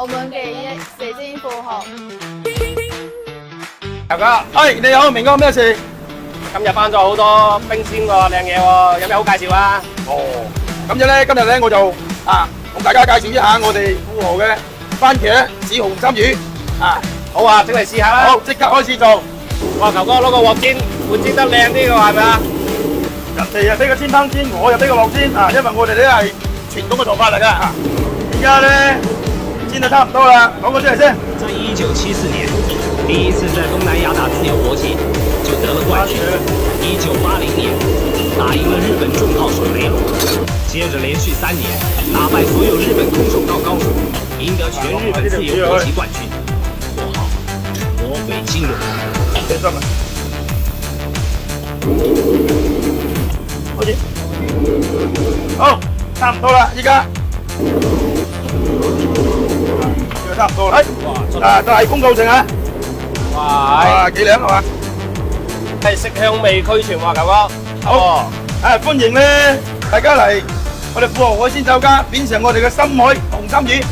澳門嘅射箭富豪。大哥，你好，明哥，咩事？今日翻咗好多冰鮮喎，靚嘢喎，有咩好介紹啊？哦，今日咧我就同大家介紹一下我哋富豪嘅番茄紫紅參魚啊！好啊，整嚟試下啦！好，即刻開始做。哇，球哥攞個鑊煎，會煎得靚啲嘅係咪啊？人哋又俾個煎湯煎，我又俾個鑊煎啊！因為我哋呢係傳統嘅做法嚟㗎。而家咧煎得差唔多啦，講個出嚟先。在1974年，第一次在东南亚打自由搏击就得了冠军。1980年，打赢了日本重炮手雷龙，接着连续3年打败所有日本空手道高手，赢得全日本自由搏击冠军，绰号“魔鬼金龙”。好，差唔多啦，依家。差唔多啦，都係公告證啊！哇，幾靚係嘛？係色香味俱全喎，球哥。好，歡迎咧大家嚟我哋富豪海鮮酒家，品嚐我哋嘅深海紅參魚。